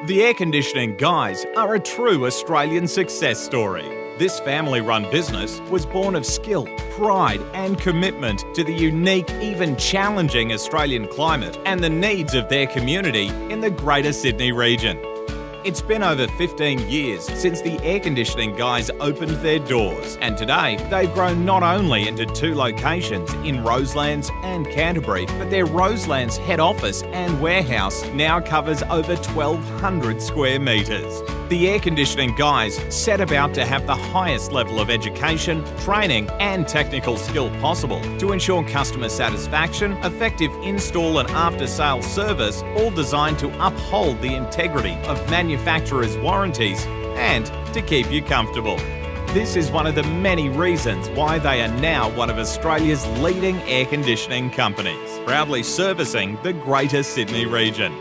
The Air Conditioning Guys are a true Australian success story. This family-run business was born of skill, pride and commitment to the unique, even challenging Australian climate and the needs of their community in the Greater Sydney region. It's been over 15 years since the Air Conditioning Guys opened their doors, and today they've grown not only into 2 locations in Roselands and Canterbury, but their Roselands head office and warehouse now covers over 1,200 square metres. The Air Conditioning Guys set about to have the highest level of education, training and technical skill possible to ensure customer satisfaction, effective install and after-sales service, all designed to uphold the integrity of manufacturers' warranties and to keep you comfortable. This is one of the many reasons why they are now one of Australia's leading air conditioning companies, proudly servicing the Greater Sydney region.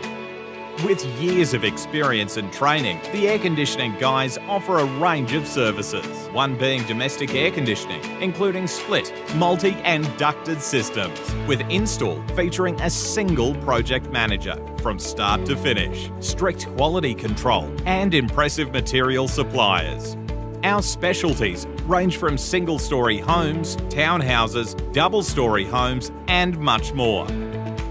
With years of experience and training, the Air Conditioning Guys offer a range of services, one being domestic air conditioning, including split, multi and ducted systems, with install featuring a single project manager from start to finish, strict quality control and impressive material suppliers. Our specialties range from single-storey homes, townhouses, double-storey homes and much more.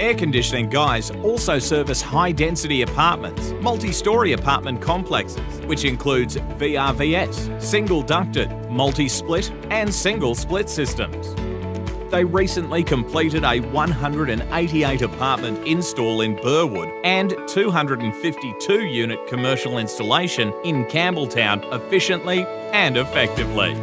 Air Conditioning Guys also service high-density apartments, multi-storey apartment complexes, which includes VRVS, single-ducted, multi-split and single-split systems. They recently completed a 188 apartment install in Burwood and 252-unit commercial installation in Campbelltown efficiently and effectively.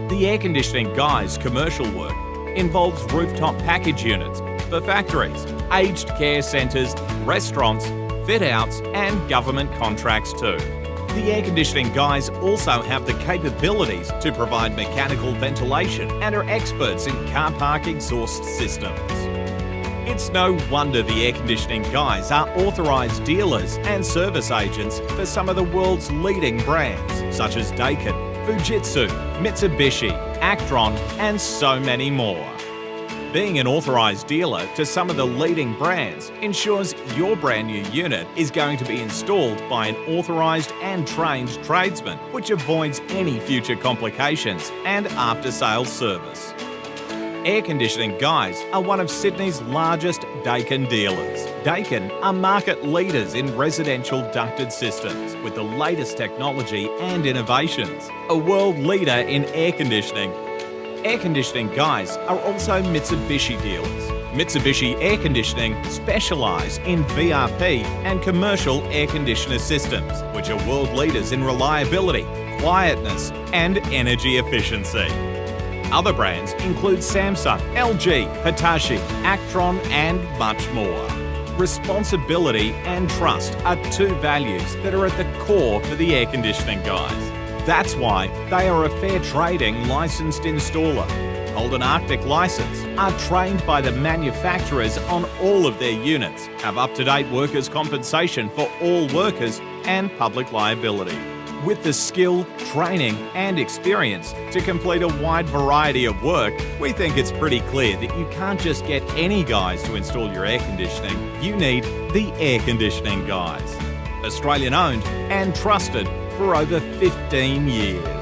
The Air Conditioning Guys commercial work involves rooftop package units for factories, aged care centres, restaurants, fit-outs and government contracts too. The Air Conditioning Guys also have the capabilities to provide mechanical ventilation and are experts in car park exhaust systems. It's no wonder the Air Conditioning Guys are authorised dealers and service agents for some of the world's leading brands such as Ducted, Fujitsu, Mitsubishi, Actron and so many more. Being an authorised dealer to some of the leading brands ensures your brand new unit is going to be installed by an authorised and trained tradesman, which avoids any future complications and after-sales service. Air Conditioning Guys are one of Sydney's largest Daikin dealers. Daikin are market leaders in residential ducted systems with the latest technology and innovations, a world leader in air conditioning. Air Conditioning Guys are also Mitsubishi dealers. Mitsubishi Air Conditioning specialise in VRP and commercial air conditioner systems, which are world leaders in reliability, quietness and energy efficiency. Other brands include Samsung, LG, Hitachi, Actron and much more. Responsibility and trust are 2 values that are at the core for the Air Conditioning Guys. That's why they are a fair trading licensed installer, hold an Arctic licence, are trained by the manufacturers on all of their units, have up-to-date workers' compensation for all workers and public liability. With the skill, training and experience to complete a wide variety of work, we think it's pretty clear that you can't just get any guys to install your air conditioning. You need the Air Conditioning Guys. Australian owned and trusted for over 15 years.